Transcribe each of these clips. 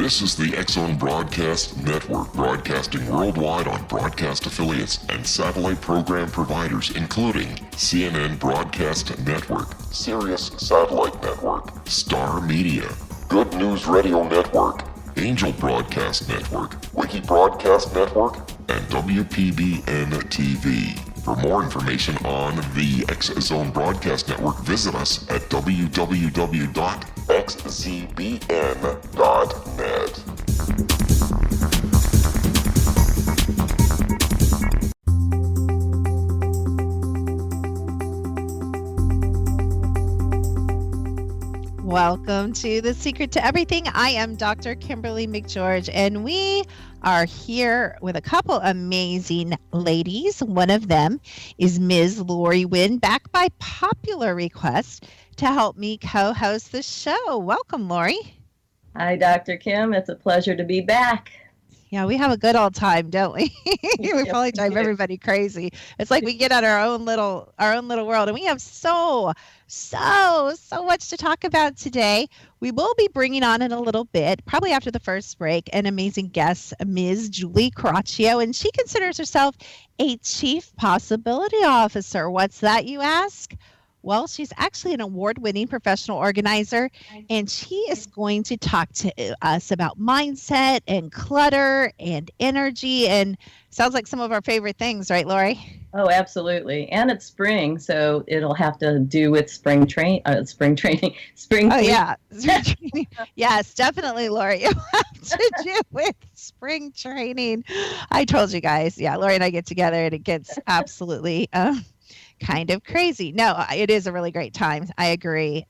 This is the X-Zone Broadcast Network, broadcasting worldwide on broadcast affiliates and satellite program providers, including CNN Broadcast Network, Sirius Satellite Network, Star Media, Good News Radio Network, Angel Broadcast Network, Wiki Broadcast Network, and WPBN TV. For more information on the X-Zone Broadcast Network, visit us at www.xzbn.net. Welcome to The Secret to Everything. I am Dr. Kimberly McGeorge, and we are here with a couple amazing ladies. One of them is Ms. Lori Wynn, back by popular request to help me co-host the show. Welcome, Lori. Hi, Dr. Kim. It's a pleasure to be back. Yeah, we have a good old time, don't we? We probably drive everybody crazy. It's like we get on our own little world, and we have so much to talk about today. We will be bringing on in a little bit, probably after the first break, an amazing guest, Ms. Julie Coraccio, and she considers herself a Chief Possibility Officer. What's that, you ask? Well, she's actually an award-winning professional organizer, and she is going to talk to us about mindset and clutter and energy, and sounds like some of our favorite things, right, Lori? Oh, absolutely. And it's spring, so it'll have to do with spring training. Oh, yeah. Spring training. Yes, definitely, Lori. It'll have to do with spring training. I told you guys. Yeah, Lori and I get together, and it gets absolutely kind of crazy. No, it is a really great time. I agree.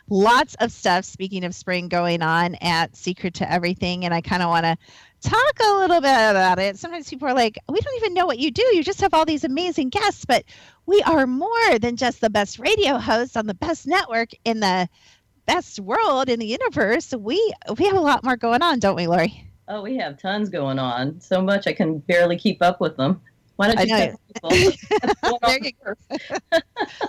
Lots of stuff, speaking of spring, going on at Secret to Everything, and I kind of want to talk a little bit about it. Sometimes people are like, we don't even know what you do. You just have all these amazing guests, but we are more than just the best radio hosts on the best network in the best world in the universe. We have a lot more going on, don't we, Lori? Oh, we have tons going on. So much I can barely keep up with them. Why don't you tell people? There you go.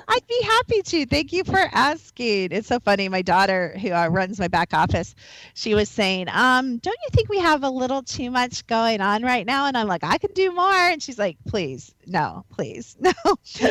I'd be happy to. Thank you for asking. It's so funny. My daughter, who runs my back office, she was saying, don't you think we have a little too much going on right now? And I'm like, I can do more. And she's like, please, no.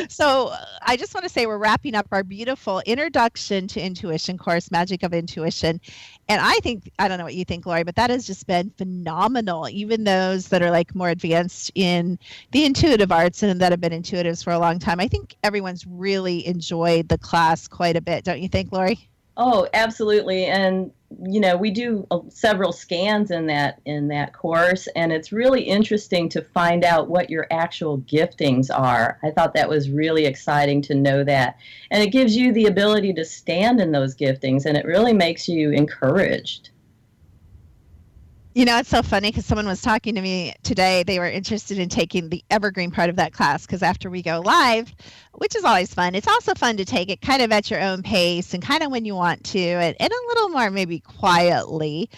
So I just want to say we're wrapping up our beautiful Introduction to Intuition course, Magic of Intuition. And I don't know what you think, Lori, but that has just been phenomenal. Even those that are like more advanced in the intuitive arts and that have been intuitives for a long time, I think everyone's really enjoyed the class quite a bit. Don't you think, Lori? Oh, absolutely. And, we do several scans in that course, and it's really interesting to find out what your actual giftings are. I thought that was really exciting to know that. And it gives you the ability to stand in those giftings, and it really makes you encouraged. It's so funny because someone was talking to me today. They were interested in taking the evergreen part of that class because after we go live, which is always fun, it's also fun to take it kind of at your own pace and kind of when you want to, and a little more maybe quietly.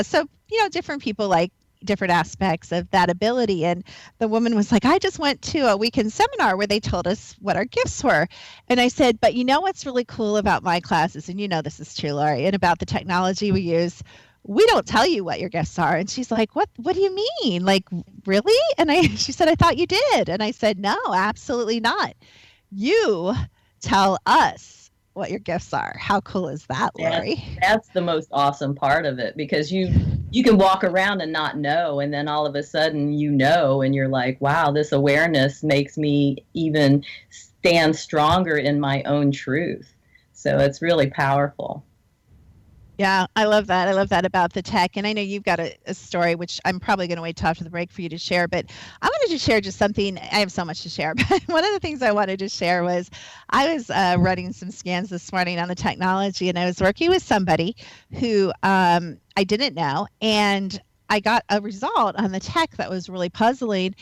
So different people like different aspects of that ability. And the woman was like, I just went to a weekend seminar where they told us what our gifts were. And I said, but what's really cool about my classes, and this is true, Lori, and about the technology we use, we don't tell you what your gifts are. And she's like, what do you mean? Like, really? And she said, I thought you did. And I said, no, absolutely not. You tell us what your gifts are. How cool is that, Lori? That's the most awesome part of it, because you can walk around and not know, and then all of a sudden and you're like, wow, this awareness makes me even stand stronger in my own truth. So it's really powerful. Yeah, I love that. I love that about the tech. And I know you've got a story, which I'm probably going to wait till after the break for you to share. But I wanted to share just something. I have so much to share. But one of the things I wanted to share was I was running some scans this morning on the technology, and I was working with somebody who I didn't know. And I got a result on the tech that was really puzzling.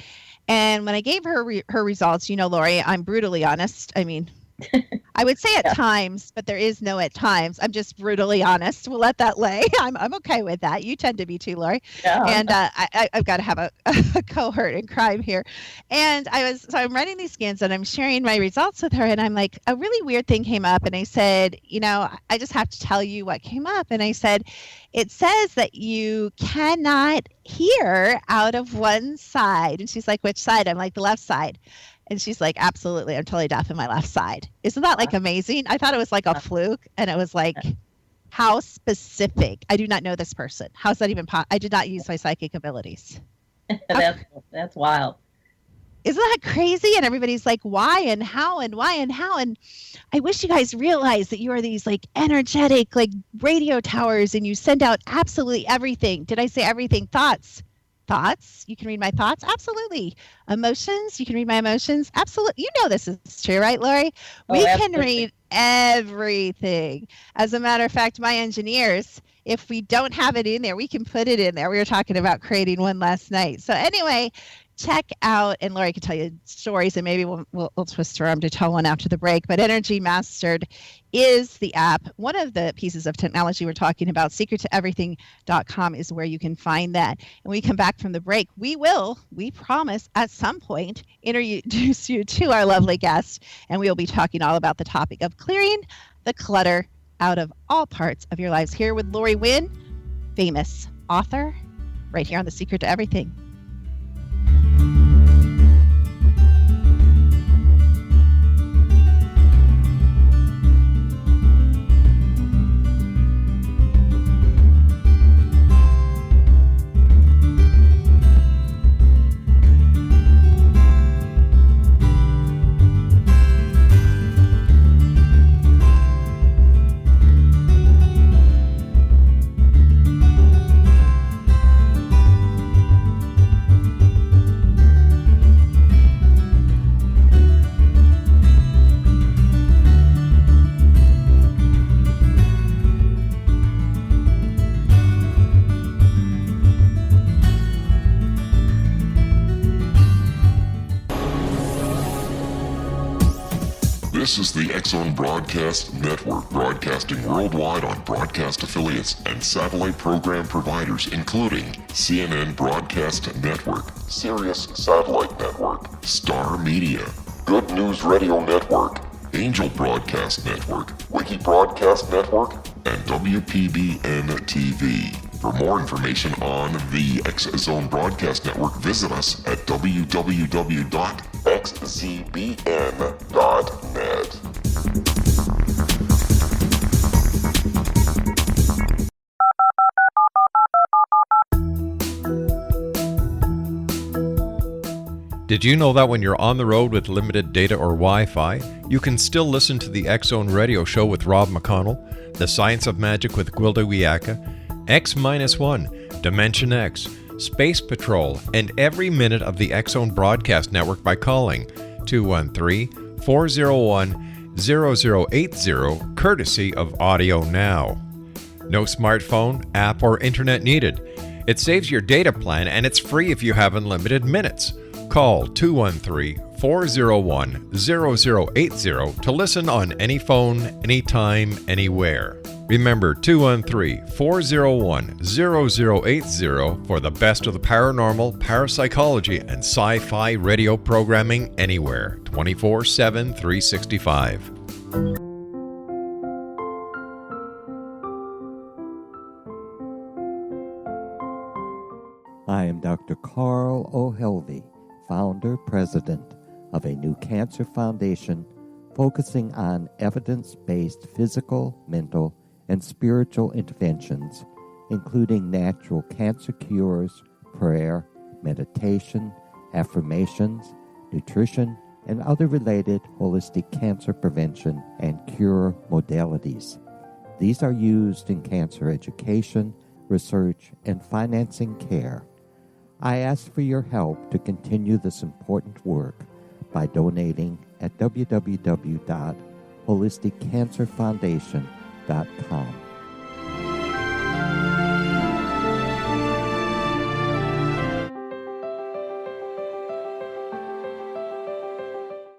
And when I gave her her results, Lori, I'm brutally honest. I mean, I would say at Yeah. times, but there is no at times. I'm just brutally honest. We'll let that lay. I'm okay with that. You tend to be too, Lori. Yeah. And I've got to have a cohort in crime here. And I'm running these scans and I'm sharing my results with her. And I'm like, a really weird thing came up. And I said, I just have to tell you what came up. And I said, it says that you cannot hear out of one side. And she's like, which side? I'm like, the left side. And she's like, absolutely, I'm totally deaf in my left side. Isn't that like amazing? I thought it was like a fluke. And it was like, how specific. I do not know this person. How is that even possible? I did not use my psychic abilities. That's wild. Isn't that crazy? And everybody's like, why and how and why and how? And I wish you guys realized that you are these like energetic, like radio towers, and you send out absolutely everything. Did I say everything? Thoughts. You can read my thoughts. Absolutely. Emotions. You can read my emotions. Absolutely. You know this is true, right, Lori? We can read everything. As a matter of fact, my engineers, if we don't have it in there, we can put it in there. We were talking about creating one last night. So anyway, check out, and Lori can tell you stories, and maybe we'll twist her arm to tell one after the break. But Energy Mastered is the app. One of the pieces of technology we're talking about, secrettoeverything.com, is where you can find that. And when we come back from the break, we promise, at some point, introduce you to our lovely guest, and we will be talking all about the topic of clearing the clutter out of all parts of your lives. Here with Lori Wynn, famous author, right here on The Secret to Everything. This is the X-Zone Broadcast Network, broadcasting worldwide on broadcast affiliates and satellite program providers, including CNN Broadcast Network, Sirius Satellite Network, Star Media, Good News Radio Network, Angel Broadcast Network, Wiki Broadcast Network, and WPBN TV. For more information on the X-Zone Broadcast Network, visit us at www.xzbn.net. Did you know that when you're on the road with limited data or Wi-Fi, you can still listen to the X-Zone Radio Show with Rob McConnell, The Science of Magic with Gwilda Wiyaka, X-1, Dimension X, Space Patrol, and every minute of the X-Zone Broadcast Network by calling 213-401-0080, courtesy of Audio Now. No smartphone, app, or internet needed. It saves your data plan, and it's free if you have unlimited minutes. Call 213-401-0080 to listen on any phone, anytime, anywhere. Remember 213-401-0080 for the best of the paranormal, parapsychology, and sci-fi radio programming anywhere, 24/7, 365. I am Dr. Carl O'Helvey, founder, president of a new cancer foundation focusing on evidence-based physical, mental, and spiritual interventions, including natural cancer cures, prayer, meditation, affirmations, nutrition, and other related holistic cancer prevention and cure modalities. These are used in cancer education, research, and financing care. I ask for your help to continue this important work by donating at www.holisticcancerfoundation.com.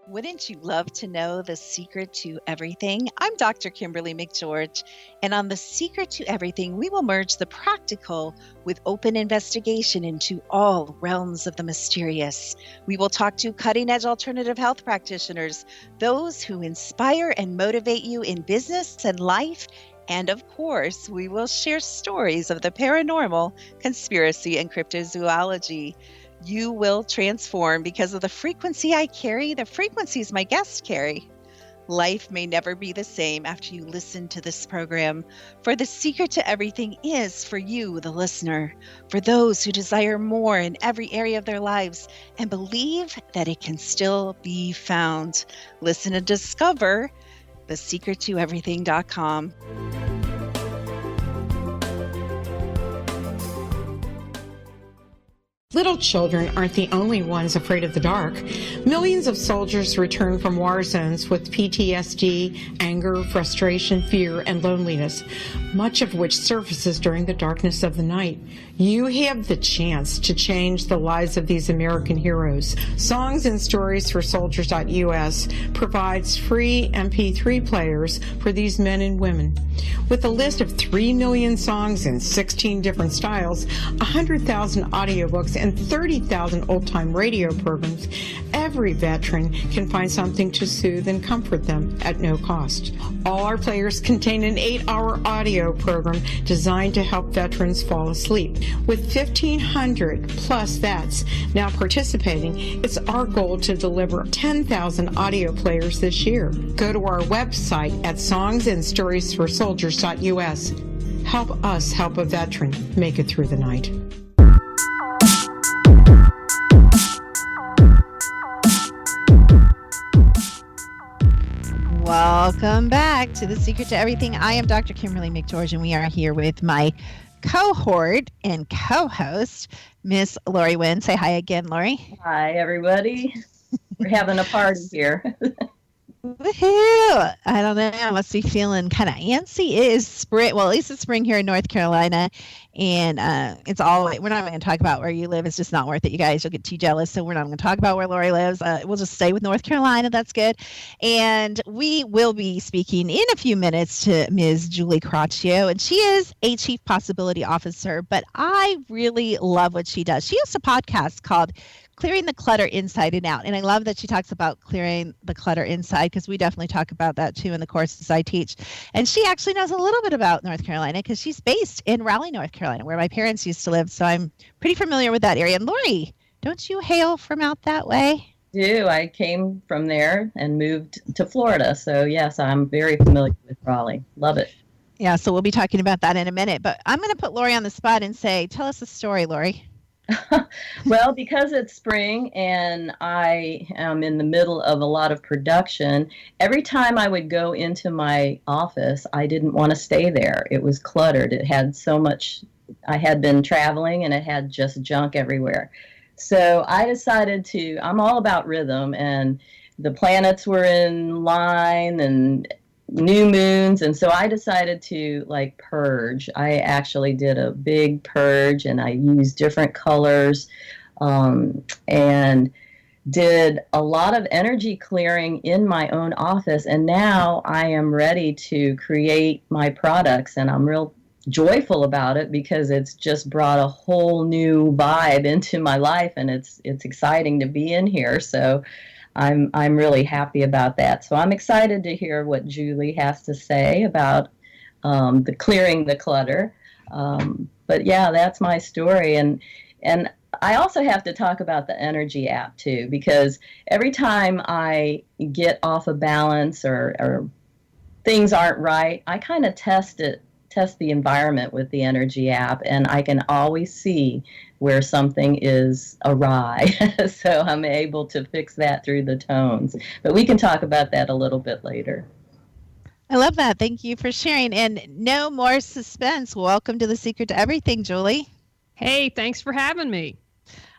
Wouldn't Wouldn't you love to know the secret to everything? I'm Dr. Kimberly McGeorge, and on The Secret to Everything, we will merge the practical with open investigation into all realms of the mysterious. We will talk to cutting-edge alternative health practitioners, those who inspire and motivate you in business and life, and of course, we will share stories of the paranormal, conspiracy, and cryptozoology. You will transform because of the frequency I carry, the frequencies my guests carry. Life may never be the same after you listen to this program, for the secret to everything is for you, the listener, for those who desire more in every area of their lives and believe that it can still be found. Listen and discover thesecrettoeverything.com. Little children aren't the only ones afraid of the dark. Millions of soldiers return from war zones with PTSD, anger, frustration, fear, and loneliness, much of which surfaces during the darkness of the night. You have the chance to change the lives of these American heroes. Songs and Stories for Soldiers.us provides free MP3 players for these men and women. With a list of 3 million songs in 16 different styles, 100,000 audiobooks, and 30,000 old-time radio programs, every veteran can find something to soothe and comfort them at no cost. All our players contain an 8-hour audio program designed to help veterans fall asleep. With 1,500 plus vets now participating, it's our goal to deliver 10,000 audio players this year. Go to our website at songsandstoriesforsoldiers.us. Help us help a veteran make it through the night. Welcome back to The Secret to Everything. I am Dr. Kimberly McGeorge, and we are here with my cohort and co-host, Miss Lori Wynn. Say hi again, Lori. Hi, everybody. We're having a party here. Woohoo! I don't know. I must be feeling kind of antsy. It is spring. Well, at least it's spring here in North Carolina, and it's all. We're not even going to talk about where you live. It's just not worth it, you guys. You'll get too jealous. So we're not going to talk about where Lori lives. We'll just stay with North Carolina. That's good. And we will be speaking in a few minutes to Ms. Julie Coraccio, and she is a Chief Possibility Officer. But I really love what she does. She has a podcast called Clearing the Clutter Inside and Out. And I love that she talks about clearing the clutter inside, because we definitely talk about that too in the courses I teach. And she actually knows a little bit about North Carolina because she's based in Raleigh, North Carolina, where my parents used to live. So I'm pretty familiar with that area. And Lori, don't you hail from out that way? I came from there and moved to Florida. So yes, I'm very familiar with Raleigh. Love it. Yeah, so we'll be talking about that in a minute. But I'm going to put Lori on the spot and say, tell us a story, Lori. Well, because it's spring and I am in the middle of a lot of production, every time I would go into my office, I didn't want to stay there. It was cluttered. It had so much. I had been traveling and it had just junk everywhere. So I decided I'm all about rhythm, and the planets were in line and new moons, and so I decided to purge. I actually did a big purge, and I used different colors and did a lot of energy clearing in my own office, and now I am ready to create my products, and I'm real joyful about it because it's just brought a whole new vibe into my life, and it's exciting to be in here. So I'm really happy about that. So I'm excited to hear what Julie has to say about the clearing the clutter. But yeah, that's my story. And I also have to talk about the energy app too, because every time I get off of balance or things aren't right, I kind of test the environment with the energy app, and I can always see where something is awry. So I'm able to fix that through the tones. But we can talk about that a little bit later. I love that. Thank you for sharing. And no more suspense. Welcome to The Secret to Everything, Julie. Hey, thanks for having me.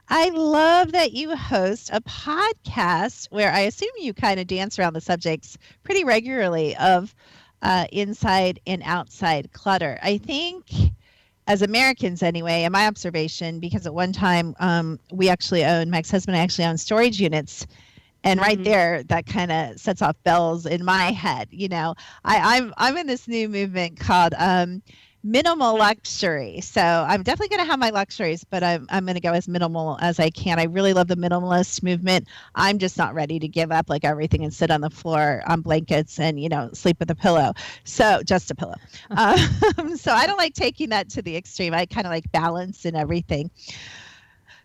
I love that you host a podcast where I assume you kind of dance around the subjects pretty regularly of inside and outside clutter. I think as Americans anyway, in my observation, because at one time my ex-husband and I actually owned storage units, And right there, that kind of sets off bells in my head. I'm in this new movement called minimal luxury. So I'm definitely going to have my luxuries, but I'm going to go as minimal as I can. I really love the minimalist movement. I'm just not ready to give up like everything and sit on the floor on blankets and, sleep with a pillow. So just a pillow. So I don't like taking that to the extreme. I kind of like balance and everything.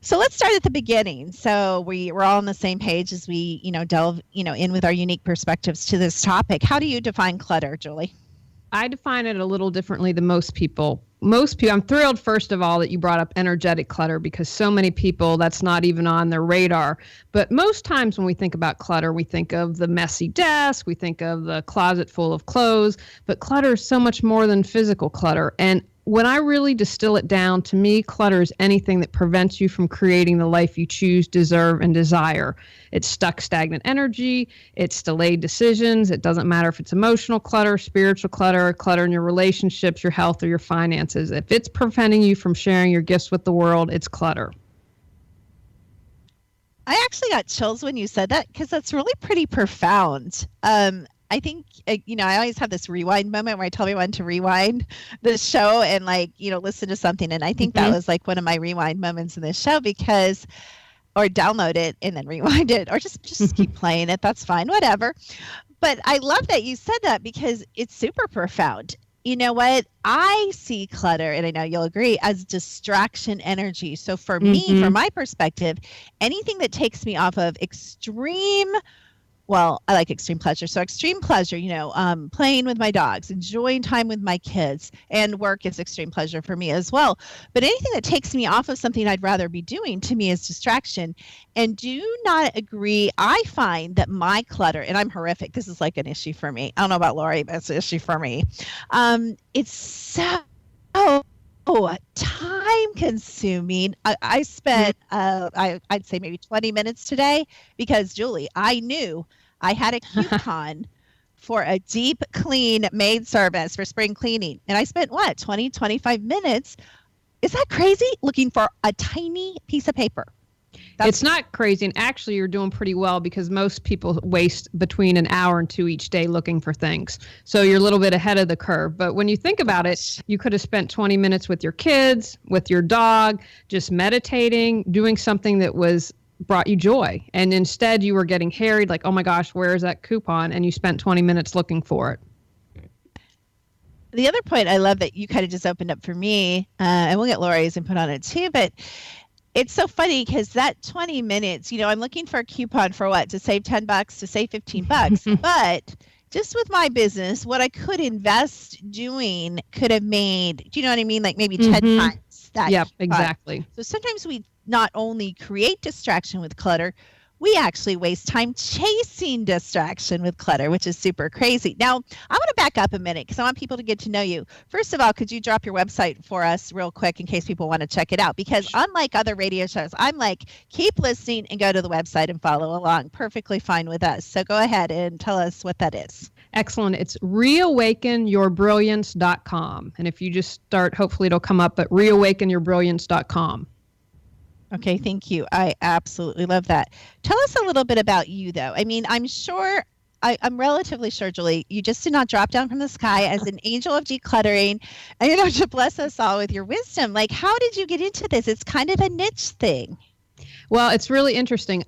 So let's start at the beginning. So we're all on the same page as we, delve, in with our unique perspectives to this topic. How do you define clutter, Julie? I define it a little differently than most people. I'm thrilled, first of all, that you brought up energetic clutter, because so many people, that's not even on their radar. But most times when we think about clutter, we think of the messy desk, we think of the closet full of clothes, but clutter is so much more than physical clutter. And when I really distill it down, to me, clutter is anything that prevents you from creating the life you choose, deserve, and desire. It's stuck, stagnant energy. It's delayed decisions. It doesn't matter if it's emotional clutter, spiritual clutter, clutter in your relationships, your health, or your finances. If it's preventing you from sharing your gifts with the world, it's clutter. I actually got chills when you said that, because that's really pretty profound. I think, I always have this rewind moment where I tell everyone to rewind the show and listen to something. And I think that was like one of my rewind moments in this show, or download it and then rewind it, or just keep playing it. That's fine, whatever. But I love that you said that, because it's super profound. You know what? I see clutter, and I know you'll agree, as distraction energy. So for me, from my perspective, anything that takes me off of I like extreme pleasure. So extreme pleasure, playing with my dogs, enjoying time with my kids, and work is extreme pleasure for me as well. But anything that takes me off of something I'd rather be doing, to me, is distraction. And do not agree. I find that my clutter, and I'm horrific, this is like an issue for me. I don't know about Lori, but it's an issue for me. It's so time consuming. I spent, I'd say maybe 20 minutes today, because Julie, I knew I had a coupon for a deep clean maid service for spring cleaning. And I spent 25 minutes. Is that crazy? Looking for a tiny piece of paper. It's not crazy. And actually, you're doing pretty well, because most people waste between an hour and 2 each day looking for things. So you're a little bit ahead of the curve. But when you think about it, you could have spent 20 minutes with your kids, with your dog, just meditating, doing something that brought you joy. And instead, you were getting harried, like, oh my gosh, where is that coupon? And you spent 20 minutes looking for it. The other point I love that you kind of just opened up for me, and we'll get Lori's input on it too, but it's so funny, because that 20 minutes, I'm looking for a coupon for what? To save $10, to save $15. But just with my business, what I could invest doing could have made, do you know what I mean? Like maybe 10 times that. Yep, coupon. exactly. So sometimes we not only create distraction with clutter, we actually waste time chasing distraction with clutter, which is super crazy. Now, I want to back up a minute, because I want people to get to know you. First of all, could you drop your website for us real quick in case people want to check it out? Because unlike other radio shows, I'm like, keep listening and go to the website and follow along. Perfectly fine with us. So go ahead and tell us what that is. Excellent. It's reawakenyourbrilliance.com. And if you just start, hopefully it'll come up, but reawakenyourbrilliance.com. Okay, thank you. I absolutely love that. Tell us a little bit about you, though. I mean, I'm relatively sure, Julie, you just did not drop down from the sky as an angel of decluttering, and to bless us all with your wisdom. Like, how did you get into this? It's kind of a niche thing. Well, it's really interesting.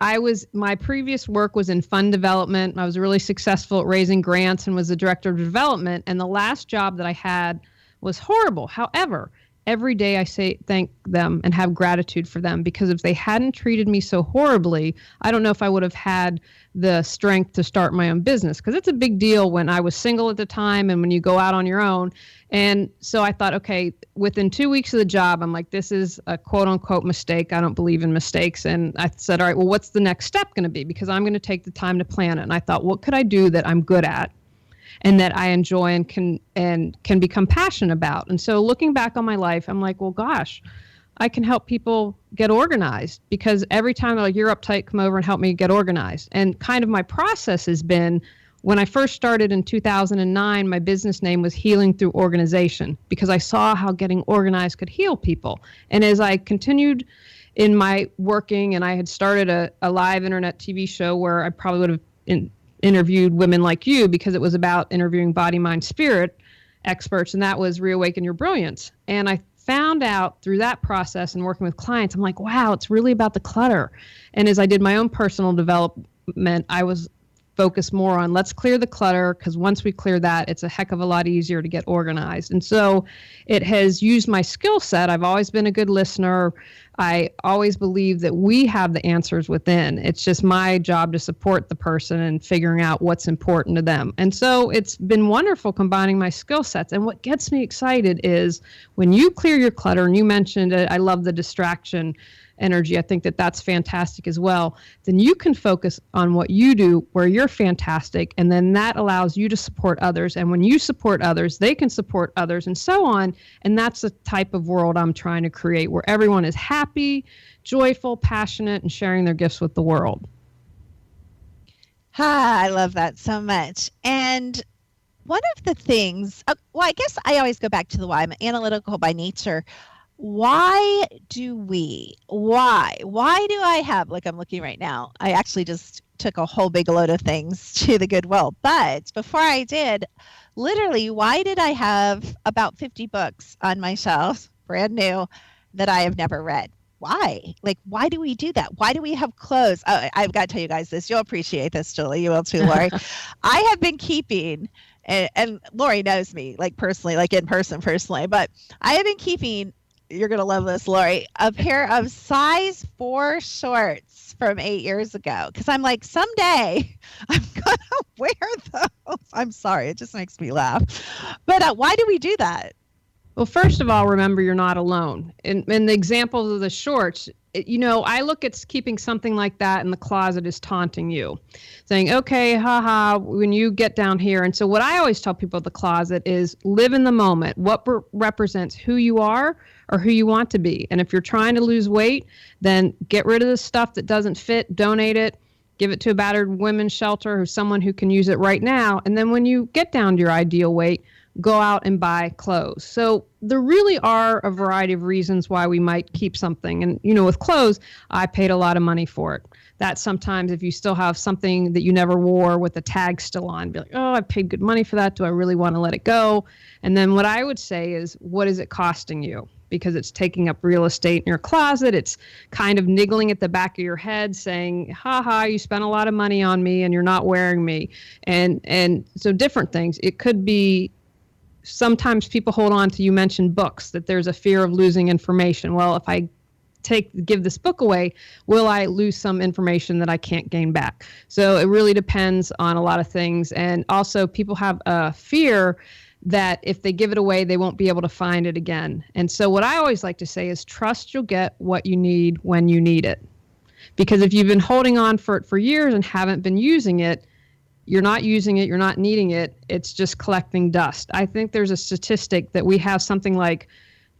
My previous work was in fund development. I was really successful at raising grants and was the director of development. And the last job that I had was horrible. However, every day I say thank them and have gratitude for them, because if they hadn't treated me so horribly, I don't know if I would have had the strength to start my own business, because it's a big deal when I was single at the time and when you go out on your own. And so I thought, okay, within 2 weeks of the job, I'm like, this is a quote unquote mistake. I don't believe in mistakes. And I said, all right, well, what's the next step going to be? Because I'm going to take the time to plan it. And I thought, what could I do that I'm good at and that I enjoy and can become passionate about? And so looking back on my life, I'm like, well, gosh, I can help people get organized, because every time they're like, you're uptight, come over and help me get organized. And kind of my process has been, when I first started in 2009, my business name was Healing Through Organization, because I saw how getting organized could heal people. And as I continued in my working, and I had started a live internet TV show where I probably would have interviewed women like you, because it was about interviewing body, mind, spirit experts, and that was Reawaken Your Brilliance. And I found out through that process and working with clients, I'm like, wow, it's really about the clutter. And as I did my own personal development, I was focused more on let's clear the clutter, because once we clear that, it's a heck of a lot easier to get organized. And so it has used my skill set. I've always been a good listener. I always believe that we have the answers within. It's just my job to support the person and figuring out what's important to them. And so it's been wonderful combining my skill sets. And what gets me excited is when you clear your clutter, and you mentioned it, I love the distraction energy. I think that that's fantastic as well. Then you can focus on what you do where you're fantastic, and then that allows you to support others. And when you support others, they can support others, and so on. And that's the type of world I'm trying to create, where everyone is happy, joyful, passionate, and sharing their gifts with the world. I love that so much. And one of the things, well, I guess I always go back to the why. I'm analytical by nature. Why do I have, like I'm looking right now, I actually just took a whole big load of things to the Goodwill. But before I did, literally, why did I have about 50 books on my shelf, brand new, that I have never read? Why? Like, why do we do that? Why do we have clothes? Oh, I've got to tell you guys this. You'll appreciate this, Julie. You will too, Lori. I have been keeping, and Lori knows me, like personally, like in person personally, but I have been keeping, you're going to love this, Lori, a pair of size 4 shorts from 8 years ago. Because I'm like, someday I'm going to wear those. I'm sorry. It just makes me laugh. But why do we do that? Well, first of all, remember you're not alone. In the examples of the shorts, I look at keeping something like that in the closet as taunting you, saying, okay, haha, when you get down here. And so what I always tell people at the closet is live in the moment. What represents who you are or who you want to be. And if you're trying to lose weight, then get rid of the stuff that doesn't fit, donate it, give it to a battered women's shelter or someone who can use it right now. And then when you get down to your ideal weight, go out and buy clothes. So there really are a variety of reasons why we might keep something. And, with clothes, I paid a lot of money for it. That sometimes if you still have something that you never wore with the tag still on, be like, oh, I paid good money for that. Do I really want to let it go? And then what I would say is, what is it costing you? Because it's taking up real estate in your closet. It's kind of niggling at the back of your head saying, you spent a lot of money on me and you're not wearing me. And so different things. It could be, sometimes people hold on to, you mentioned books, that there's a fear of losing information. Well, if I give this book away, will I lose some information that I can't gain back? So it really depends on a lot of things. And also people have a fear that if they give it away, they won't be able to find it again. And so what I always like to say is trust you'll get what you need when you need it. Because if you've been holding on for it for years and haven't been using it, you're not using it, you're not needing it, it's just collecting dust. I think there's a statistic that we have something like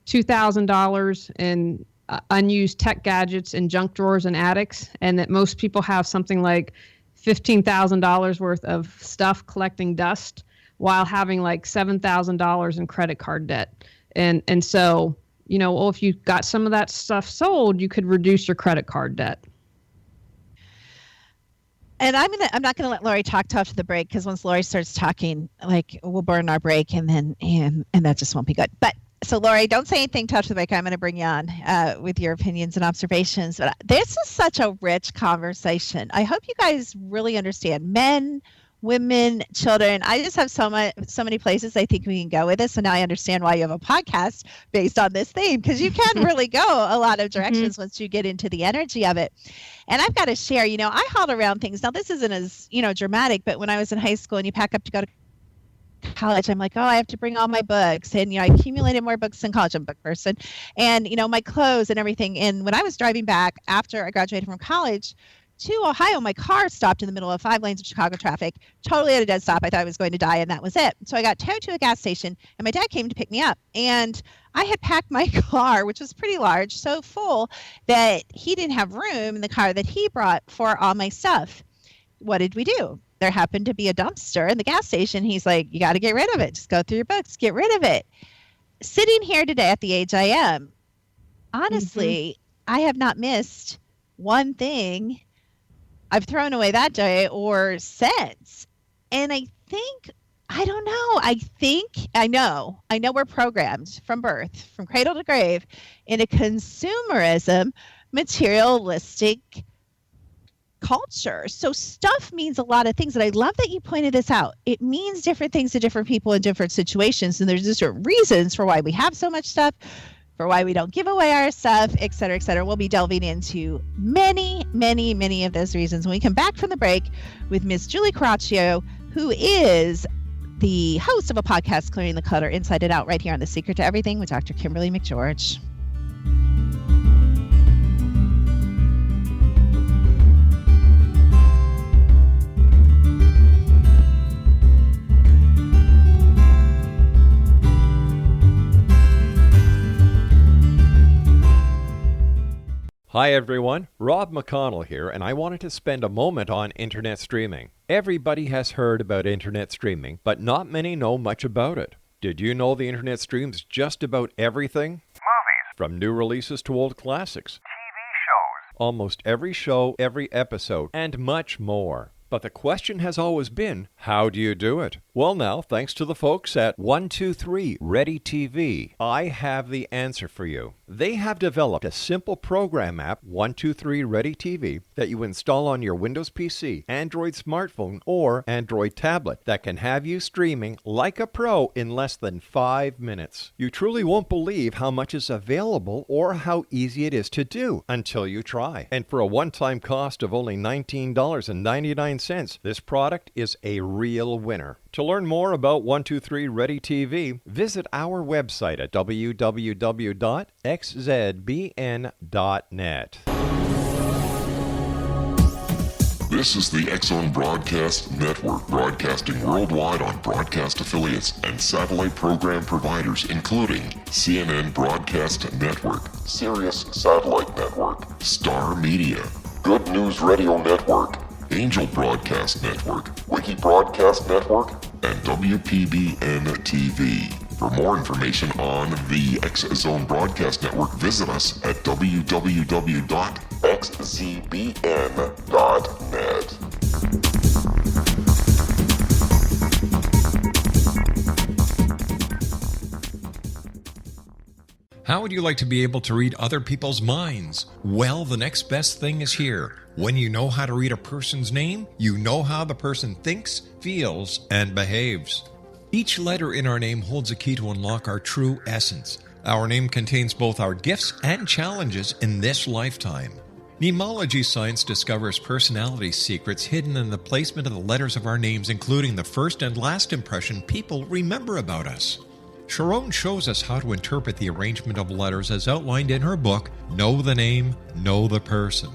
$2,000 in unused tech gadgets in junk drawers and attics, and that most people have something like $15,000 worth of stuff collecting dust while having like $7,000 in credit card debt. And so, if you got some of that stuff sold, you could reduce your credit card debt. And I'm not gonna let Lori talk till after the break, because once Lori starts talking, like, we'll burn our break, and then and that just won't be good. But so Lori, don't say anything till after the break. I'm gonna bring you on with your opinions and observations. But this is such a rich conversation. I hope you guys really understand, men, women, children. I just have so many places I think we can go with this. So now I understand why you have a podcast based on this theme, because you can really go a lot of directions once you get into the energy of it. And I've got to share, I hauled around things. Now this isn't as, dramatic, but when I was in high school and you pack up to go to college, I'm like, oh, I have to bring all my books. And, I accumulated more books in college. I'm a book person. And, my clothes and everything. And when I was driving back after I graduated from college to Ohio, my car stopped in the middle of 5 lanes of Chicago traffic, totally at a dead stop. I thought I was going to die, and that was it. So I got towed to a gas station, and my dad came to pick me up. And I had packed my car, which was pretty large, so full that he didn't have room in the car that he brought for all my stuff. What did we do? There happened to be a dumpster in the gas station. He's like, you got to get rid of it. Just go through your books, get rid of it. Sitting here today at the age I am, honestly, I have not missed one thing I've thrown away that day or since. And I think, I don't know. I know we're programmed from birth, from cradle to grave, in a consumerism, materialistic culture. So stuff means a lot of things. And I love that you pointed this out. It means different things to different people in different situations. And there's different reasons for why we have so much stuff, for why we don't give away our stuff, et cetera, et cetera. We'll be delving into many, many, many of those reasons when we come back from the break with Miss Julie Coraccio, who is the host of a podcast, Clearing the Clutter Inside and Out, right here on The Secret to Everything with Dr. Kimberly McGeorge. Hi everyone, Rob McConnell here, and I wanted to spend a moment on internet streaming. Everybody has heard about internet streaming, but not many know much about it. Did you know the internet streams just about everything? Movies. From new releases to old classics. TV shows. Almost every show, every episode, and much more. But the question has always been, how do you do it? Well now, thanks to the folks at 123 Ready TV, I have the answer for you. They have developed a simple program app, 123 Ready TV, that you install on your Windows PC, Android smartphone, or Android tablet that can have you streaming like a pro in less than 5 minutes. You truly won't believe how much is available or how easy it is to do until you try. And for a one-time cost of only $19.99, this product is a real winner. To learn more about 123 Ready TV, visit our website at www.xzbn.net. This is the X-Zone Broadcast Network, broadcasting worldwide on broadcast affiliates and satellite program providers, including CNN Broadcast Network, Sirius Satellite Network, Star Media, Good News Radio Network, Angel Broadcast Network, Wiki Broadcast Network, and WPBN TV. For more information on the X-Zone Broadcast Network, visit us at www.xzbn.net. How would you like to be able to read other people's minds? Well, the next best thing is here. When you know how to read a person's name, you know how the person thinks, feels, and behaves. Each letter in our name holds a key to unlock our true essence. Our name contains both our gifts and challenges in this lifetime. Mnemology science discovers personality secrets hidden in the placement of the letters of our names, including the first and last impression people remember about us. Sharon shows us how to interpret the arrangement of letters as outlined in her book, Know the Name, Know the Person.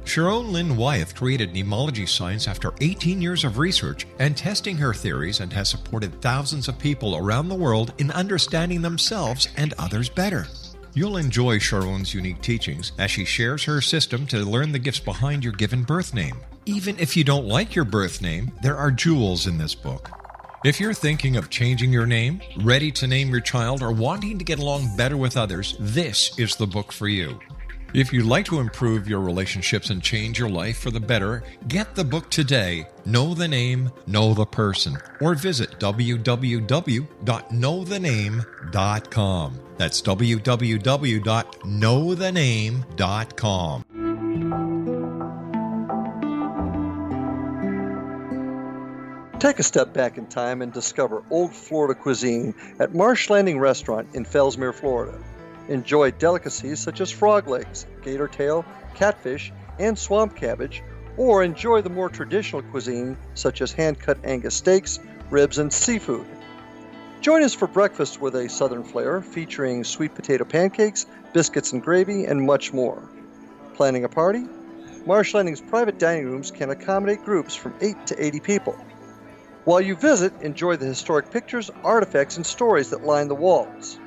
Sharon Lynn Wyeth created mnemology science after 18 years of research and testing her theories, and has supported thousands of people around the world in understanding themselves and others better. You'll enjoy Sharon's unique teachings as she shares her system to learn the gifts behind your given birth name. Even if you don't like your birth name, there are jewels in this book. If you're thinking of changing your name, ready to name your child, or wanting to get along better with others, this is the book for you. If you'd like to improve your relationships and change your life for the better, get the book today, Know the Name, Know the Person, or visit www.knowthename.com. That's www.knowthename.com. Take a step back in time and discover old Florida cuisine at Marsh Landing Restaurant in Fellsmere, Florida. Enjoy delicacies such as frog legs, gator tail, catfish, and swamp cabbage, or enjoy the more traditional cuisine such as hand-cut Angus steaks, ribs, and seafood. Join us for breakfast with a southern flair featuring sweet potato pancakes, biscuits and gravy, and much more. Planning a party? Marsh Landing's private dining rooms can accommodate groups from 8 to 80 people. While you visit, enjoy the historic pictures, artifacts, and stories that line the walls.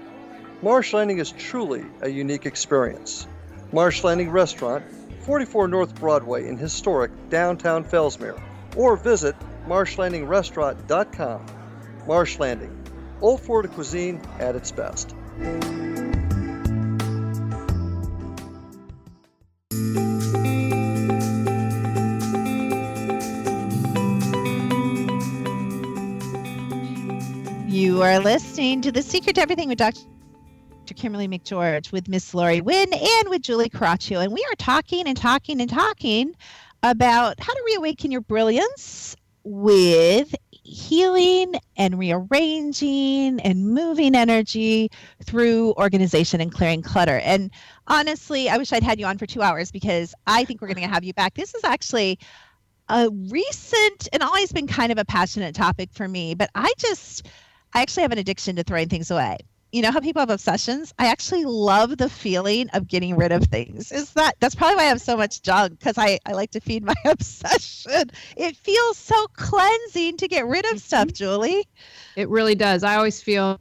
Marsh Landing is truly a unique experience. Marsh Landing Restaurant, 44 North Broadway in historic downtown Fellsmere, or visit marshlandingrestaurant.com. Marsh Landing, old Florida cuisine at its best. You are listening to The Secret to Everything with Dr. Kimberly McGeorge, with Miss Lori Wynn and with Julie Coraccio. And we are talking about how to reawaken your brilliance with healing and rearranging and moving energy through organization and clearing clutter. And honestly, I wish I'd had you on for 2 hours, because I think we're going to have you back. This is actually a recent and always been kind of a passionate topic for me, but I actually have an addiction to throwing things away. You know how people have obsessions? I actually love the feeling of getting rid of things. That's probably why I have so much junk, because I like to feed my obsession. It feels so cleansing to get rid of stuff, Julie. It really does. I always feel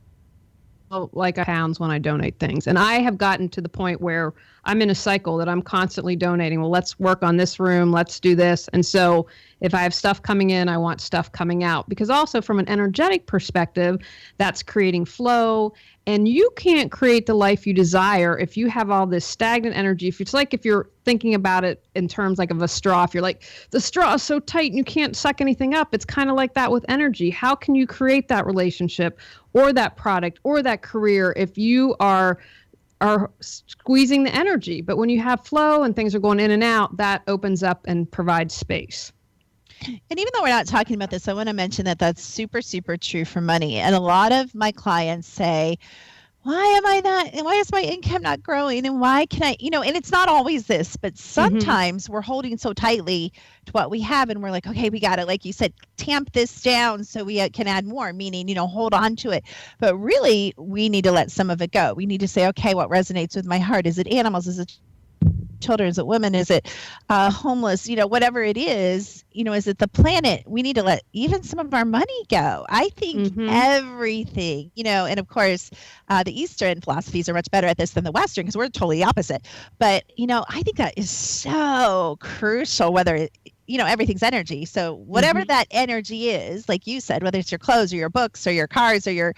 like pounds when I donate things. And I have gotten to the point where I'm in a cycle that I'm constantly donating. Well, let's work on this room. Let's do this. And so if I have stuff coming in, I want stuff coming out, because also from an energetic perspective, that's creating flow. And you can't create the life you desire if you have all this stagnant energy. If you're thinking about it in terms like of a straw, if you're like, the straw is so tight and you can't suck anything up, it's kind of like that with energy. How can you create that relationship or that product or that career if you are squeezing the energy? But when you have flow and things are going in and out, that opens up and provides space. And even though we're not talking about this, I want to mention that that's super, super true for money. And a lot of my clients say, why is my income not growing? And why can I, and it's not always this, but sometimes we're holding so tightly to what we have. And we're like, okay, we got to, like you said, tamp this down so we can add more, meaning, hold on to it. But really, we need to let some of it go. We need to say, okay, what resonates with my heart? Is it animals? Is it children? Is it women? Is it homeless? Whatever it is, is it the planet? We need to let even some of our money go. I think everything, and of course, the Eastern philosophies are much better at this than the Western, because we're totally opposite. But, I think that is so crucial, whether everything's energy. So whatever that energy is, like you said, whether it's your clothes or your books or your cars or your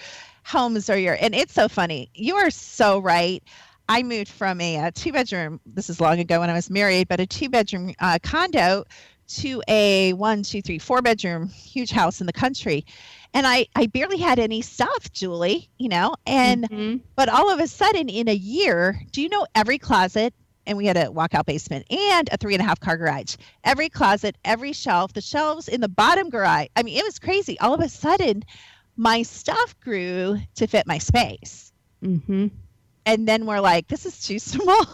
homes and it's so funny. You are so right. I moved from a 2-bedroom, this is long ago when I was married, but a 2-bedroom condo to a 4-bedroom huge house in the country. And I barely had any stuff, Julie, but all of a sudden in a year, do you know every closet, and we had a walkout basement and a 3.5-car garage, every closet, every shelf, the shelves in the bottom garage. I mean, it was crazy. All of a sudden, my stuff grew to fit my space. And then we're like, this is too small.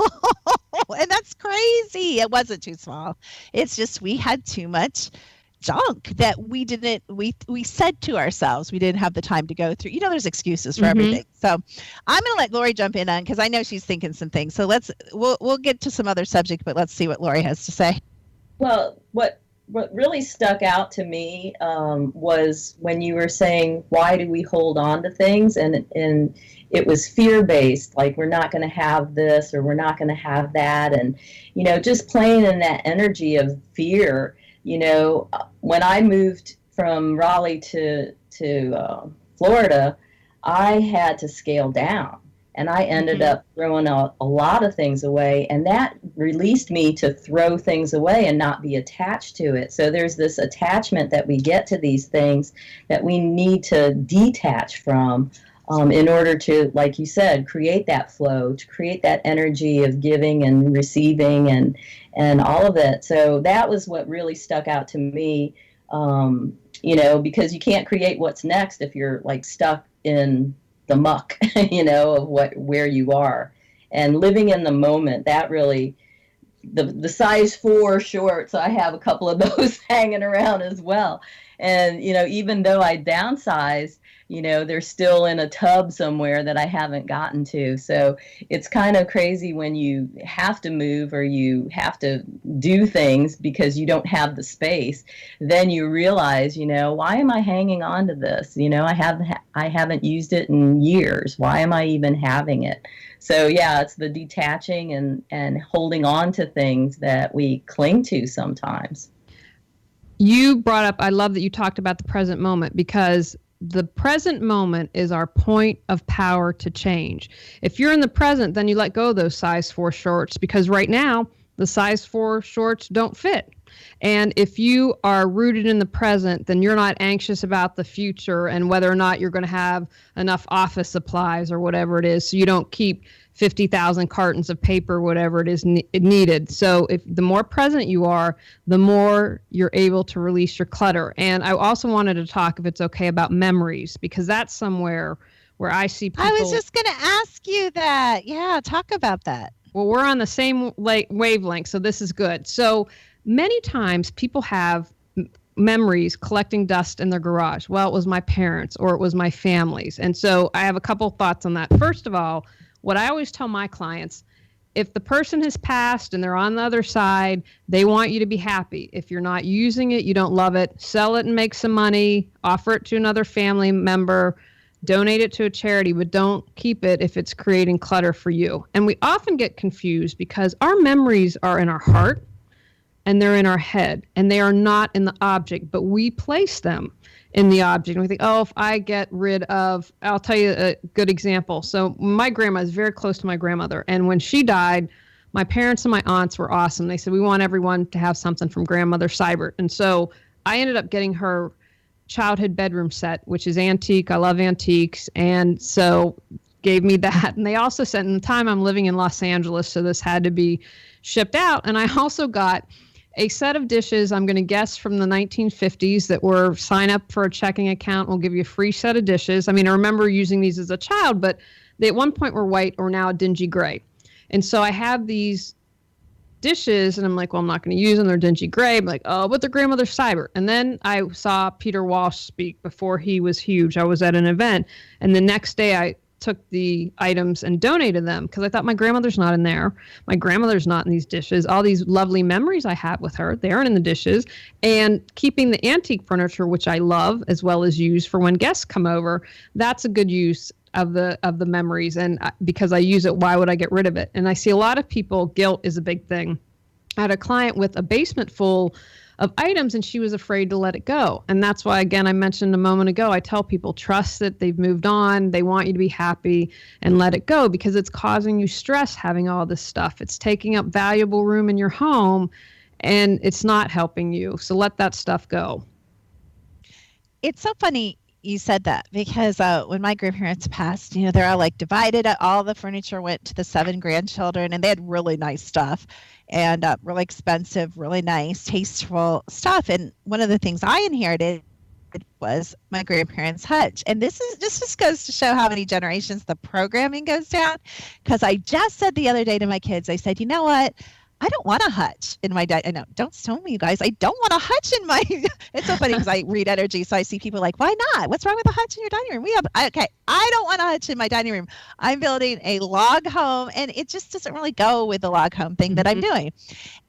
And that's crazy. It wasn't too small. It's just we had too much junk that we said to ourselves we didn't have the time to go through. There's excuses for everything. So I'm going to let Lori jump in on, because I know she's thinking some things. So we'll get to some other subject, but let's see what Lori has to say. Well, what really stuck out to me was when you were saying, why do we hold on to things? And it was fear-based, like we're not going to have this or we're not going to have that. And, just playing in that energy of fear. When I moved from Raleigh to Florida, I had to scale down. And I ended up throwing a lot of things away, and that released me to throw things away and not be attached to it. So there's this attachment that we get to these things that we need to detach from in order to, like you said, create that flow, to create that energy of giving and receiving and all of it. So that was what really stuck out to me, because you can't create what's next if you're like stuck in the muck, of where you are. And living in the moment, that really, the size 4 shorts, I have a couple of those hanging around as well. And, even though I downsized, they're still in a tub somewhere that I haven't gotten to. So it's kind of crazy when you have to move or you have to do things because you don't have the space. Then you realize, why am I hanging on to this? I haven't used it in years. Why am I even having it? So yeah, it's the detaching and holding on to things that we cling to sometimes. You brought up, I love that you talked about the present moment, because the present moment is our point of power to change. If you're in the present, then you let go of those size 4 shorts, because right now the size 4 shorts don't fit. And if you are rooted in the present, then you're not anxious about the future and whether or not you're going to have enough office supplies or whatever it is. So you don't keep 50,000 cartons of paper, whatever it is needed. So if the more present you are, the more you're able to release your clutter. And I also wanted to talk, if it's okay, about memories, because that's somewhere where I see people. I was just going to ask you that. Yeah, talk about that. Well, we're on the same wavelength, so this is good. So many times people have memories collecting dust in their garage. Well, it was my parents or it was my family's. And so I have a couple thoughts on that. First of all, what I always tell my clients, if the person has passed and they're on the other side, they want you to be happy. If you're not using it, you don't love it, sell it and make some money, offer it to another family member, donate it to a charity, but don't keep it if it's creating clutter for you. And we often get confused because our memories are in our heart and they're in our head and they are not in the object, but we place them in the object. And we think, oh, if I get rid of, I'll tell you a good example. So my grandma is very close to my grandmother. And when she died, my parents and my aunts were awesome. They said, we want everyone to have something from Grandmother Seibert. And so I ended up getting her childhood bedroom set, which is antique. I love antiques. And so gave me that. And they also said, in the time I'm living in Los Angeles, so this had to be shipped out. And I also got a set of dishes, I'm going to guess from the 1950s, that were sign up for a checking account. We'll give you a free set of dishes. I mean, I remember using these as a child, but they at one point were white or now a dingy gray. And so I have these dishes and I'm like, well, I'm not going to use them. They're dingy gray. I'm like, oh, but they're Grandmother Seibert. And then I saw Peter Walsh speak before he was huge. I was at an event. And the next day I took the items and donated them because I thought my grandmother's not in there. My grandmother's not in these dishes. All these lovely memories I have with her, they aren't in the dishes. And keeping the antique furniture, which I love, as well as use for when guests come over, that's a good use of the memories. And because I use it, why would I get rid of it? And I see a lot of people, guilt is a big thing. I had a client with a basement full of items and she was afraid to let it go. And that's why, again, I mentioned a moment ago, I tell people, trust that they've moved on. They want you to be happy and let it go because it's causing you stress having all this stuff. It's taking up valuable room in your home and it's not helping you. So let that stuff go. It's so funny you said that because when my grandparents passed, they're all like divided. All the furniture went to the 7 grandchildren and they had really nice stuff and really expensive, really nice, tasteful stuff. And one of the things I inherited was my grandparents' hutch. And this just goes to show how many generations the programming goes down. Because I just said the other day to my kids, I said, you know what? I don't want a hutch in my I know, don't stone me, you guys. I don't want a hutch in my it's so funny because I read energy, so I see people like, why not? What's wrong with a hutch in your dining room? I don't want a hutch in my dining room. I'm building a log home and it just doesn't really go with the log home thing that I'm doing.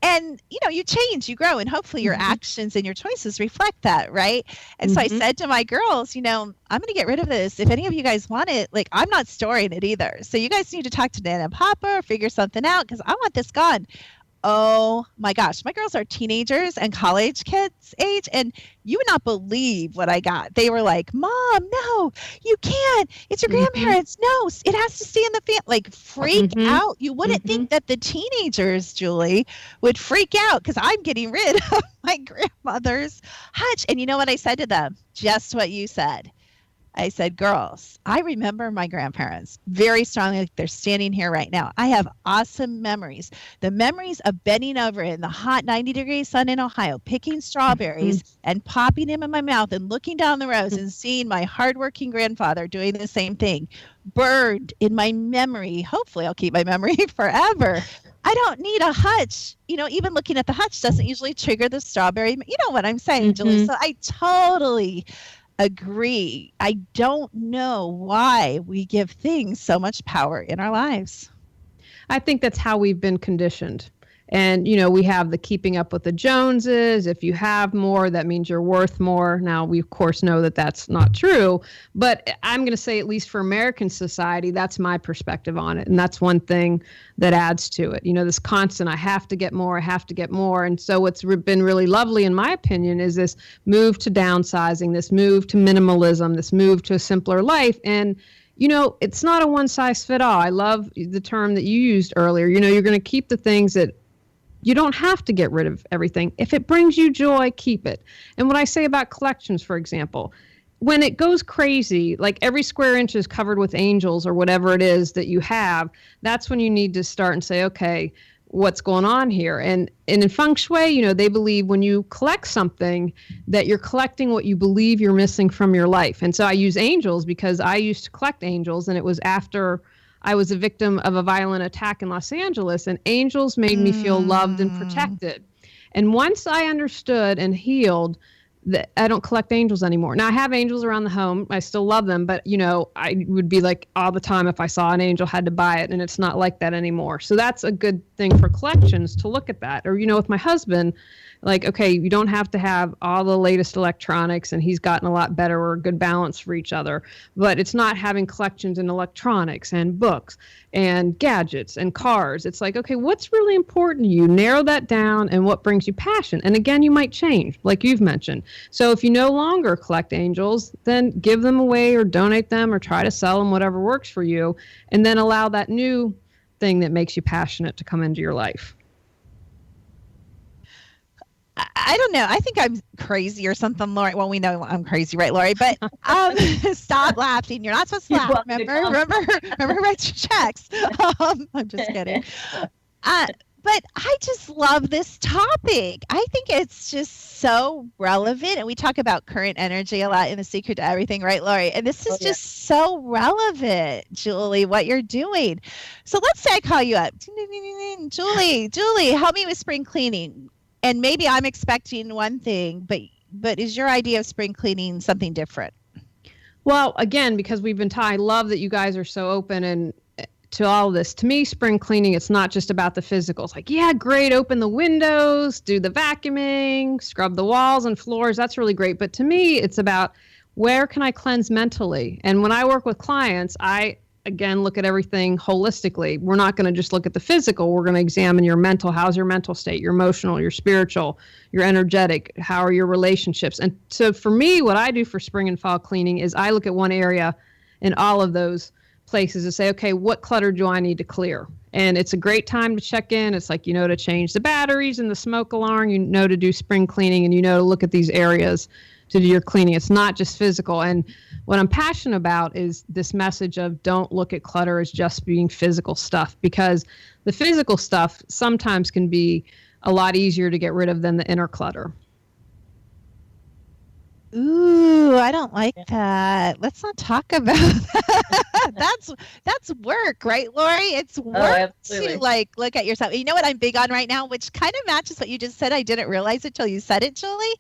And you change, you grow, and hopefully your actions and your choices reflect that, right? And so I said to my girls, I'm going to get rid of this. If any of you guys want it, like, I'm not storing it either. So you guys need to talk to Nana and Papa or figure something out because I want this gone. Oh my gosh, my girls are teenagers and college kids age, and you would not believe what I got. They were like, Mom, no, you can't. It's your grandparents. No, it has to stay in the family. Like, freak out. You wouldn't think that the teenagers, Julie, would freak out because I'm getting rid of my grandmother's hutch. And you know what I said to them? Just what you said. I said, girls, I remember my grandparents very strongly. Like they're standing here right now. I have awesome memories. The memories of bending over in the hot 90-degree sun in Ohio, picking strawberries and popping them in my mouth and looking down the rows and seeing my hardworking grandfather doing the same thing, burned in my memory. Hopefully I'll keep my memory forever. I don't need a hutch. Even looking at the hutch doesn't usually trigger the strawberry. You know what I'm saying, Julie? So I totally agree. I don't know why we give things so much power in our lives. I think that's how we've been conditioned. And, we have the keeping up with the Joneses. If you have more, that means you're worth more. Now, we, of course, know that that's not true. But I'm going to say, at least for American society, that's my perspective on it. And that's one thing that adds to it. This constant, I have to get more, I have to get more. And so what's been really lovely, in my opinion, is this move to downsizing, this move to minimalism, this move to a simpler life. And it's not a one size fit all. I love the term that you used earlier. You're going to keep the things that You don't have to get rid of everything. If it brings you joy, keep it. And what I say about collections, for example, when it goes crazy, like every square inch is covered with angels or whatever it is that you have, that's when you need to start and say, okay, what's going on here? And in feng shui, they believe when you collect something that you're collecting what you believe you're missing from your life. And so I use angels because I used to collect angels, and it was after I was a victim of a violent attack in Los Angeles, and angels made me feel loved and protected. And once I understood and healed that, I don't collect angels anymore. Now I have angels around the home. I still love them, but I would be like all the time if I saw an angel, had to buy it, and it's not like that anymore. So that's a good thing for collections to look at that. Or with my husband, like, okay, you don't have to have all the latest electronics, and he's gotten a lot better, or a good balance for each other. But it's not having collections in electronics and books and gadgets and cars. It's like, okay, what's really important to you? Narrow that down, and what brings you passion. And again, you might change, like you've mentioned. So if you no longer collect angels, then give them away or donate them or try to sell them, whatever works for you, and then allow that new thing that makes you passionate to come into your life. I don't know. I think I'm crazy or something, Lori. Well, we know I'm crazy, right, Lori? But stop laughing. You're not supposed to laugh. Remember, write your checks. I'm just kidding. But I just love this topic. I think it's just so relevant. And we talk about current energy a lot in The Secret to Everything, right, Lori? And this is just so relevant, Julie, what you're doing. So let's say I call you up. Julie, help me with spring cleaning. And maybe I'm expecting one thing, but is your idea of spring cleaning something different? Well, again, because we've been I love that you guys are so open and to all this. To me, spring cleaning, it's not just about the physical. It's like, yeah, great, open the windows, do the vacuuming, scrub the walls and floors. That's really great. But to me, it's about where can I cleanse mentally? And when I work with clients, I again, look at everything holistically. We're not going to just look at the physical. We're going to examine your mental. How's your mental state, your emotional, your spiritual, your energetic? How are your relationships? And so for me, what I do for spring and fall cleaning is I look at one area in all of those places to say, okay, what clutter do I need to clear? And it's a great time to check in. It's like, to change the batteries and the smoke alarm, to do spring cleaning, and to look at these areas to do your cleaning. It's not just physical. And what I'm passionate about is this message of don't look at clutter as just being physical stuff, because the physical stuff sometimes can be a lot easier to get rid of than the inner clutter. Ooh, I don't like that. Let's not talk about that. That's work, right, Lori? It's work to look at yourself. You know what I'm big on right now, which kind of matches what you just said. I didn't realize it till you said it, Julie.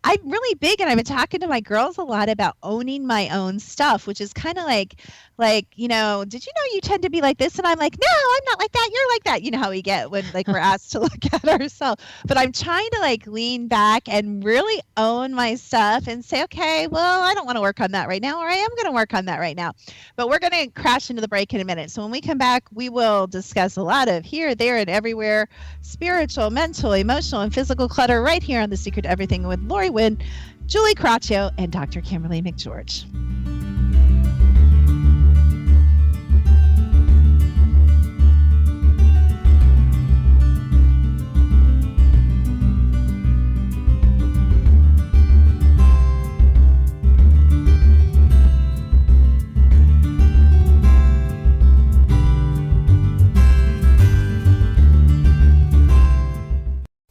I'm really big, and I've been talking to my girls a lot about owning my own stuff, which is kind of like, did you know you tend to be like this? And I'm like, no, I'm not like that. You're like that. You know how we get when we're asked to look at ourselves. But I'm trying to lean back and really own my stuff and say, okay, well, I don't want to work on that right now, or I am going to work on that right now. But we're going to crash into the break in a minute. So when we come back, we will discuss a lot of here, there, and everywhere, spiritual, mental, emotional, and physical clutter right here on The Secret to Everything with Lori Wynn, Julie Coraccio, and Dr. Kimberly McGeorge.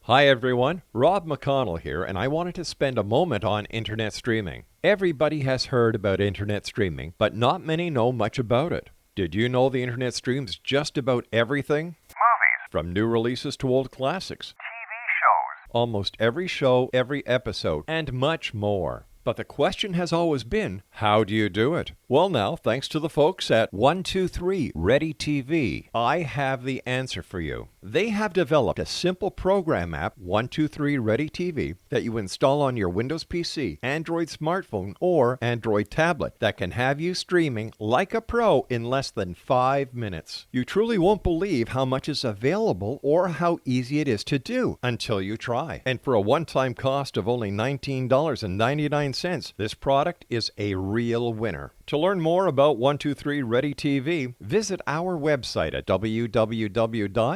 Hi everyone, Rob McConnell here, and I wanted to spend a moment on internet streaming. Everybody has heard about internet streaming, but not many know much about it. Did you know the internet streams just about everything? Movies. From new releases to old classics. TV shows. Almost every show, every episode, and much more. But the question has always been, how do you do it? Well now, thanks to the folks at 123 Ready TV, I have the answer for you. They have developed a simple program app, 123 Ready TV, that you install on your Windows PC, Android smartphone, or Android tablet that can have you streaming like a pro in less than 5 minutes. You truly won't believe how much is available or how easy it is to do until you try. And for a one-time cost of only $19.99, this product is a real winner. To To learn more about 123 Ready TV, visit our website at www.xzbn.net.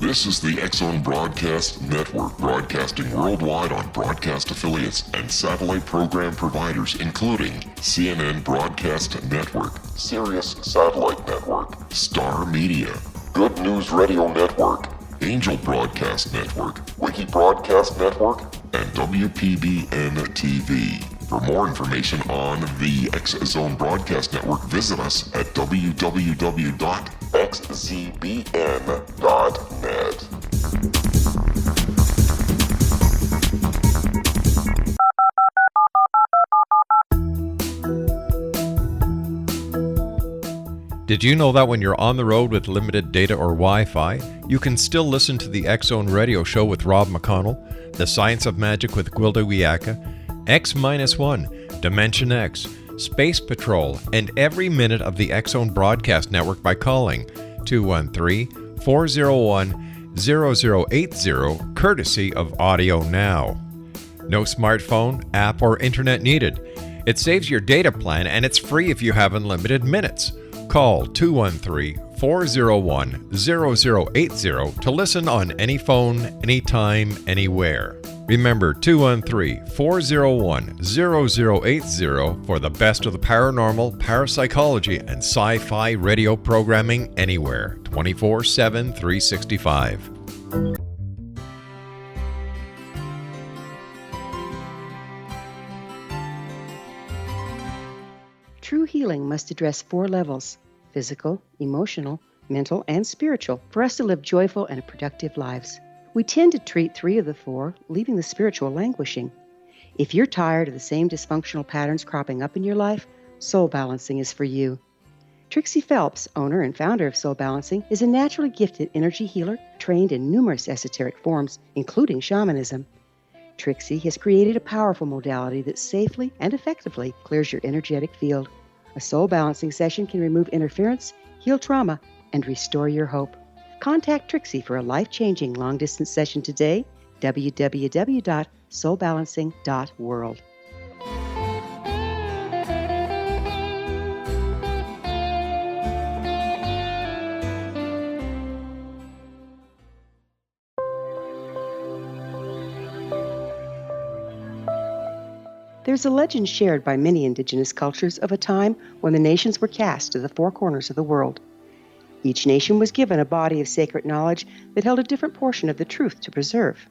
This is the X-Zone Broadcast Network, broadcasting worldwide on broadcast affiliates and satellite program providers, including CNN Broadcast Network, Sirius Satellite Network, Star Media, Good News Radio Network, Angel Broadcast Network, Wiki Broadcast Network, and WPBN TV. For more information on the X-Zone Broadcast Network, visit us at www.xzbn.net. Did you know that when you're on the road with limited data or Wi-Fi, you can still listen to the X-Zone Radio Show with Rob McConnell, The Science of Magic with Gwilda Wiyaka, X-1, Dimension X, Space Patrol, and every minute of the X-Zone Broadcast Network by calling 213-401-0080, courtesy of Audio Now. No smartphone, app, or internet needed. It saves your data plan and it's free if you have unlimited minutes. Call 213-401-0080 to listen on any phone, anytime, anywhere. Remember 213-401-0080 for the best of the paranormal, parapsychology, and sci-fi radio programming anywhere, 24/7, 365. True healing must address 4 levels: physical, emotional, mental, and spiritual, for us to live joyful and productive lives. We tend to treat 3 of the 4, leaving the spiritual languishing. If you're tired of the same dysfunctional patterns cropping up in your life, Soul Balancing is for you. Trixie Phelps, owner and founder of Soul Balancing, is a naturally gifted energy healer trained in numerous esoteric forms, including shamanism. Trixie has created a powerful modality that safely and effectively clears your energetic field. A Soul Balancing session can remove interference, heal trauma, and restore your hope. Contact Trixie for a life-changing long-distance session today, www.soulbalancing.world. There's a legend shared by many indigenous cultures of a time when the nations were cast to the 4 corners of the world. Each nation was given a body of sacred knowledge that held a different portion of the truth to preserve.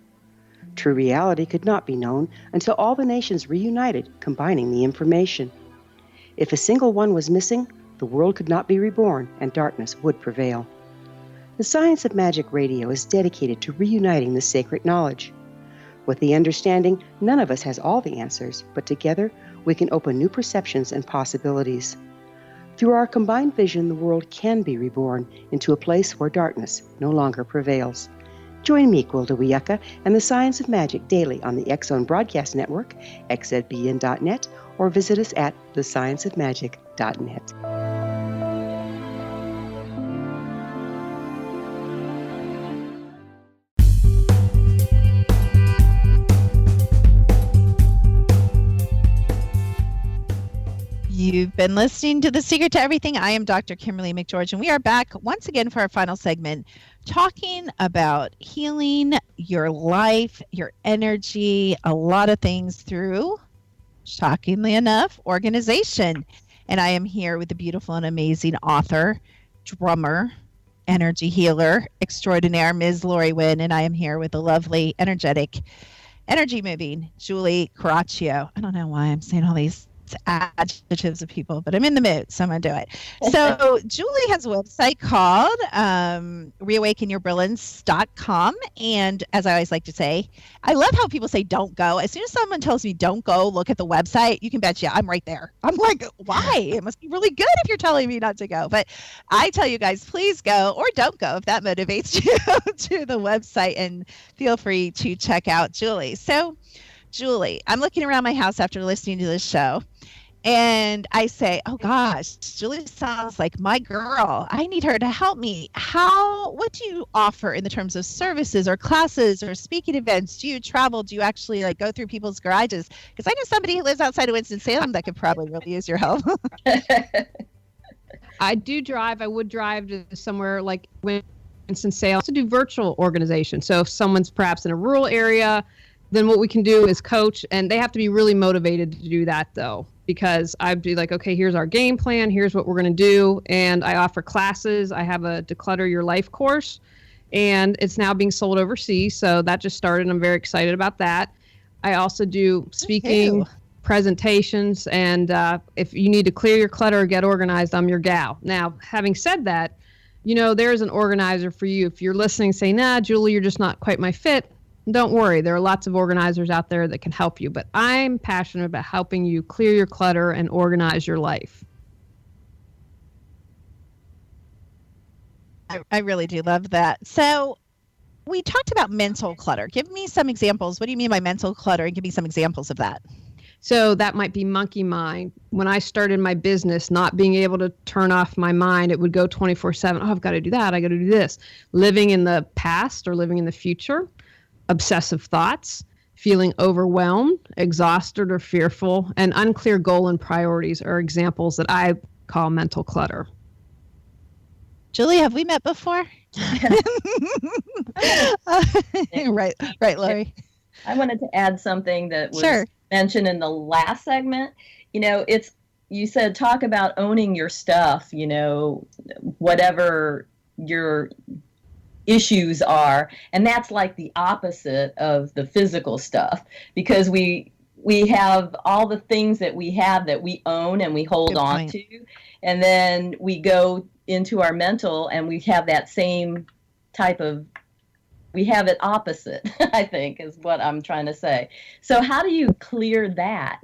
True reality could not be known until all the nations reunited, combining the information. If a single one was missing, the world could not be reborn and darkness would prevail. The Science of Magic Radio is dedicated to reuniting the sacred knowledge. With the understanding, none of us has all the answers, but together we can open new perceptions and possibilities. Through our combined vision, the world can be reborn into a place where darkness no longer prevails. Join me, Gwilda Wiyaka, and the Science of Magic daily on the X-Zone Broadcast Network, xzbn.net, or visit us at thescienceofmagic.net. You've been listening to The Secret to Everything. I am Dr. Kimberly McGeorge, and we are back once again for our final segment, talking about healing your life, your energy, a lot of things through, shockingly enough, organization. And I am here with the beautiful and amazing author, drummer, energy healer extraordinaire, Ms. Lori Wynn, and I am here with the lovely, energetic, energy moving Julie Coraccio. I don't know why I'm saying all these adjectives of people, but I'm in the mood, so I'm gonna do it. So Julie has a website called reawakenyourbrilliance.com, and as I always like to say, I love how people say don't go. As soon as someone tells me don't go look at the website, you can bet you I'm right there. I'm like, why? It must be really good if you're telling me not to go. But I tell you guys, please go, or don't go if that motivates you, to the website, and feel free to check out Julie. So Julie, I'm looking around my house after listening to this show, And I say, oh gosh, Julie sounds like my girl. I need her to help me. What do you offer in the terms of services or classes or speaking events? Do you travel? Do you actually like go through people's garages? Because I know somebody who lives outside of Winston-Salem that could probably really use your help. I do drive. I would drive to somewhere like Winston-Salem to do virtual organization. So if someone's perhaps in a rural area, then what we can do is coach, and they have to be really motivated to do that though. Because I'd be like, okay, here's our game plan. Here's what we're going to do. And I offer classes. I have a Declutter Your Life course, and it's now being sold overseas. So that just started. I'm very excited about that. I also do speaking, presentations, and if you need to clear your clutter or get organized, I'm your gal. Now, having said that, there's an organizer for you. If you're listening, say, nah, Julie, you're just not quite my fit. Don't worry, there are lots of organizers out there that can help you, but I'm passionate about helping you clear your clutter and organize your life. I really do love that. So we talked about mental clutter. Give me some examples. What do you mean by mental clutter? And give me some examples of that. So that might be monkey mind. When I started my business, not being able to turn off my mind, it would go 24/7. Oh, I've got to do that. I got to do this. Living in the past or living in the future. Obsessive thoughts, feeling overwhelmed, exhausted or fearful, and unclear goal and priorities are examples that I call mental clutter. Julie, have we met before? Right, Lori. I wanted to add something that was mentioned in the last segment. You said talk about owning your stuff, whatever your issues are, and that's like the opposite of the physical stuff, because we have all the things that we have that we own and we hold on to, and then we go into our mental and we have that same we have it opposite, I think is what I'm trying to say. So how do you clear that,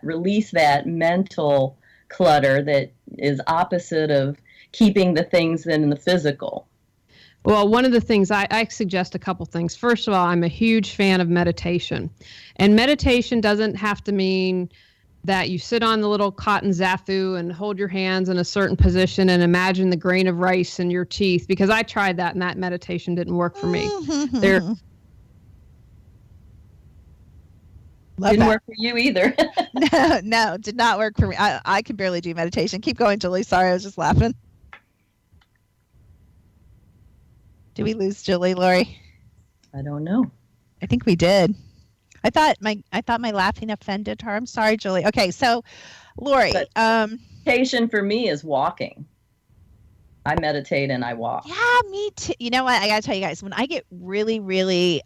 release that mental clutter that is opposite of keeping the things in the physical? Well, one of the things I suggest a couple things. First of all, I'm a huge fan of meditation. And meditation doesn't have to mean that you sit on the little cotton zafu and hold your hands in a certain position and imagine the grain of rice in your teeth, because I tried that and that meditation didn't work for me. Didn't work for you either. No, did not work for me. I can barely do meditation. Keep going, Julie. Sorry, I was just laughing. Did we lose Julie, Lori? I don't know. I think we did. I thought my laughing offended her. I'm sorry, Julie. Okay, so Lori, meditation for me is walking. I meditate and I walk. Yeah, me too. You know what? I gotta tell you guys, when I get really, really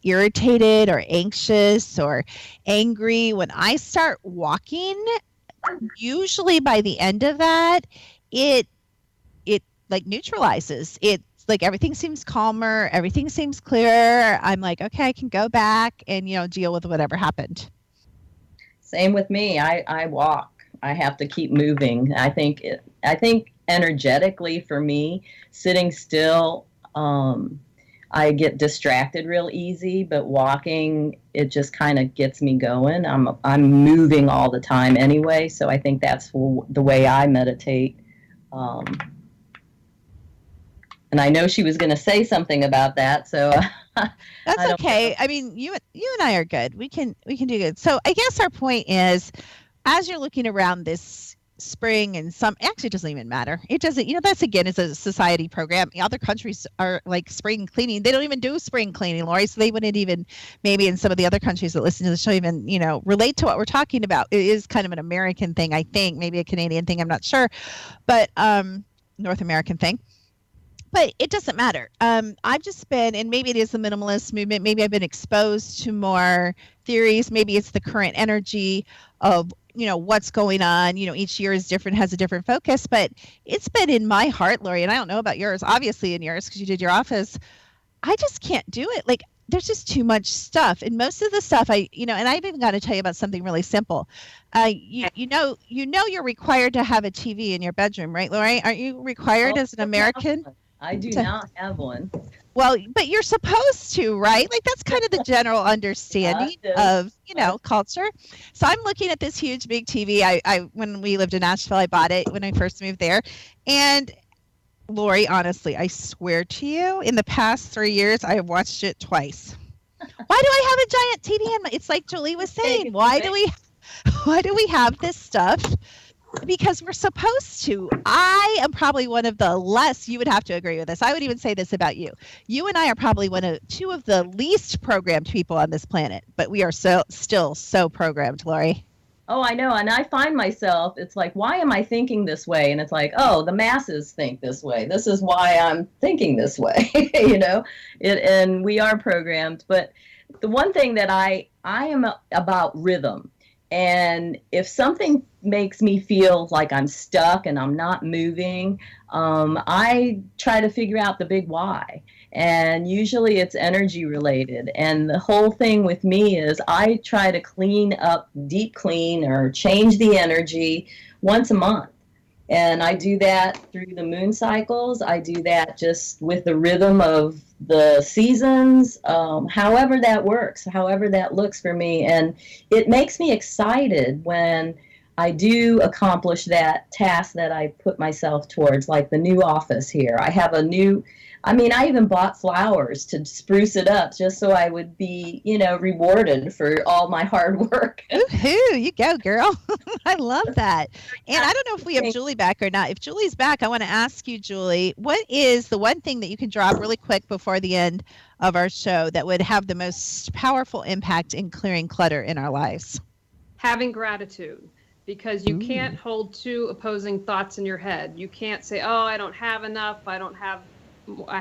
irritated or anxious or angry, when I start walking, usually by the end of that, it like neutralizes. It's like everything seems calmer, everything seems clearer. I'm like, okay, I can go back and deal with whatever happened. Same with me. I walk. I have to keep moving. I think energetically for me, sitting still, I get distracted real easy, but walking, it just kind of gets me going. I'm moving all the time anyway, so I think that's the way I meditate. And I know she was going to say something about that, so that's okay. I mean, you and I are good. We can do good. So I guess our point is, as you're looking around this spring, and actually it doesn't even matter. It doesn't. That's again is a society program. Other countries are like spring cleaning. They don't even do spring cleaning, Lori. So they wouldn't even, maybe in some of the other countries that listen to the show, even relate to what we're talking about. It is kind of an American thing, I think, maybe a Canadian thing. I'm not sure, but North American thing. But it doesn't matter. I've just been, and maybe it is the minimalist movement. Maybe I've been exposed to more theories. Maybe it's the current energy of, what's going on. Each year is different, has a different focus. But it's been in my heart, Lori, and I don't know about yours, obviously in yours, because you did your office. I just can't do it. Like, there's just too much stuff. And most of the stuff and I've even got to tell you about something really simple. You're required to have a TV in your bedroom, right, Lori? Aren't you required as an American? I do not have one. Well, but you're supposed to, right? Like that's kind of the general understanding of, culture. So I'm looking at this huge big TV. I when we lived in Nashville, I bought it when I first moved there. And Lori, honestly, I swear to you, in the past 3 years, I have watched it twice. Why do I have a giant TV in my? It's like Julie was saying. Why do we have this stuff? Because we're supposed to. I am probably one of the less, you would have to agree with this. I would even say this about you. You and I are probably two of the least programmed people on this planet, but we are still so programmed, Lori. Oh, I know. And I find myself, it's like, why am I thinking this way? And it's like, oh, the masses think this way. This is why I'm thinking this way, and we are programmed. But the one thing that I am about rhythm. And if something makes me feel like I'm stuck and I'm not moving, I try to figure out the big why. And usually it's energy related. And the whole thing with me is I try to clean up, deep clean, or change the energy once a month. And I do that through the moon cycles. I do that just with the rhythm of the seasons, however that works, however that looks for me. And it makes me excited when I do accomplish that task that I put myself towards, like the new office here. I have I even bought flowers to spruce it up just so I would be, rewarded for all my hard work. Woohoo, you go, girl. I love that. And I don't know if we have Julie back or not. If Julie's back, I want to ask you, Julie, what is the one thing that you can drop really quick before the end of our show that would have the most powerful impact in clearing clutter in our lives? Having gratitude. Because you can't hold two opposing thoughts in your head. You can't say, oh, I don't have enough, I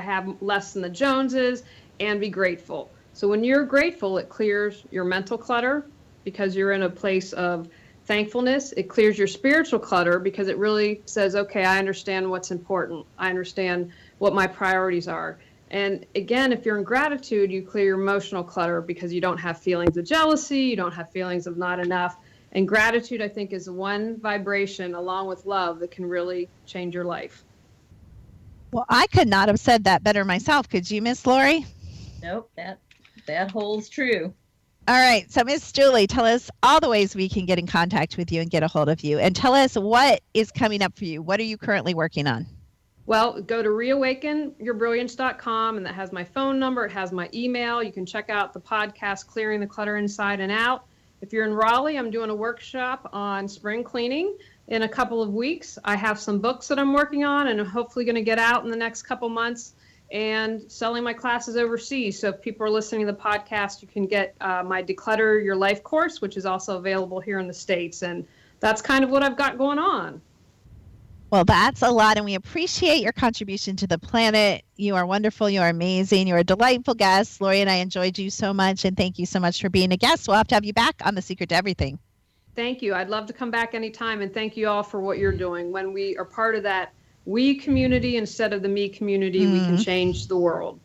have less than the Joneses, and be grateful. So when you're grateful, it clears your mental clutter because you're in a place of thankfulness. It clears your spiritual clutter because it really says, okay, I understand what's important. I understand what my priorities are. And again, if you're in gratitude, you clear your emotional clutter because you don't have feelings of jealousy, you don't have feelings of not enough. And gratitude, I think, is one vibration along with love that can really change your life. Well, I could not have said that better myself. Could you, Miss Lori? Nope, that holds true. All right. So, Miss Julie, tell us all the ways we can get in contact with you and get a hold of you. And tell us what is coming up for you. What are you currently working on? Well, go to reawakenyourbrilliance.com, and that has my phone number. It has my email. You can check out the podcast, Clearing the Clutter Inside and Out. If you're in Raleigh, I'm doing a workshop on spring cleaning in a couple of weeks. I have some books that I'm working on and I'm hopefully going to get out in the next couple months and selling my classes overseas. So if people are listening to the podcast, you can get my Declutter Your Life course, which is also available here in the States. And that's kind of what I've got going on. Well, that's a lot, and we appreciate your contribution to the planet. You are wonderful. You are amazing. You're a delightful guest. Lori and I enjoyed you so much, and thank you so much for being a guest. We'll have to have you back on The Secret to Everything. Thank you. I'd love to come back anytime, and thank you all for what you're doing. When we are part of that we community instead of the me community, we can change the world.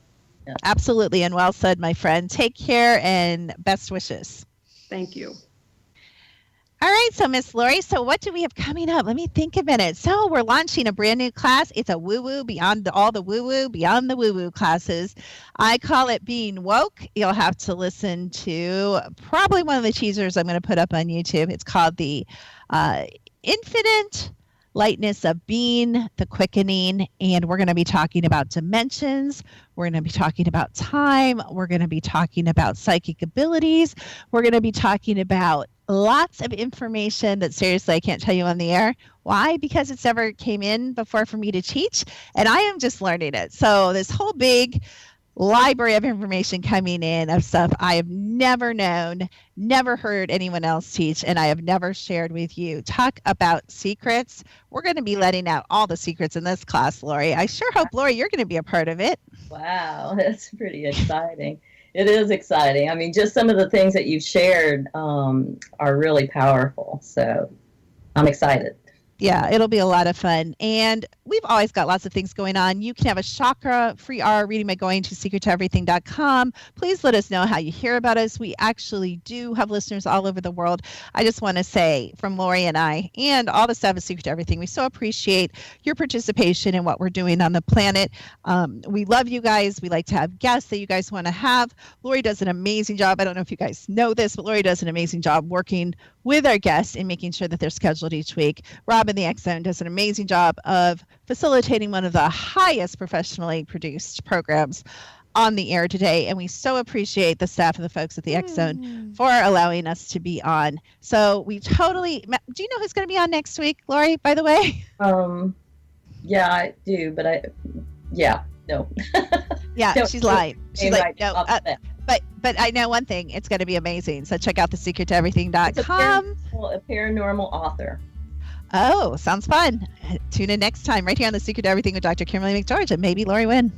Yeah. Absolutely, and well said, my friend. Take care, and best wishes. Thank you. All right, so Miss Lori, so what do we have coming up? Let me think a minute. So we're launching a brand new class. It's a woo-woo beyond all the woo-woo, beyond the woo-woo classes. I call it Being Woke. You'll have to listen to probably one of the teasers I'm going to put up on YouTube. It's called the Infinite Lightness of Being, the Quickening, and we're going to be talking about dimensions. We're going to be talking about time. We're going to be talking about psychic abilities. We're going to be talking about lots of information that seriously I can't tell you on the air. Why? Because it's never came in before for me to teach, and I am just learning it. So this whole big library of information coming in of stuff I have never known, never heard anyone else teach, and I have never shared with you. Talk about secrets. We're going to be letting out all the secrets in this class, Lori. I sure hope, Lori, you're going to be a part of it. Wow, that's pretty exciting. It is exciting. I mean, just some of the things that you've shared are really powerful. So I'm excited. Yeah, it'll be a lot of fun. And we've always got lots of things going on. You can have a chakra-free hour reading by going to secrettoeverything.com. Please let us know how you hear about us. We actually do have listeners all over the world. I just want to say from Lori and I and all the staff of Secret to Everything, we so appreciate your participation in what we're doing on the planet. We love you guys. We like to have guests that you guys want to have. Lori does an amazing job. I don't know if you guys know this, but Lori does an amazing job working with our guests and making sure that they're scheduled each week. Rob in the X Zone does an amazing job of facilitating one of the highest professionally produced programs on the air today. And we so appreciate the staff and the folks at the X Zone for allowing us to be on. So we totally, do you know who's going to be on next week, Lori, by the way? Yeah, I do, but no. Yeah, No, she's lying. She's like, no, But I know one thing, it's going to be amazing. So check out thesecrettoeverything.com. A paranormal author. Oh, sounds fun. Tune in next time right here on The Secret to Everything with Dr. Kimberly McGeorge and maybe Lori Wynn.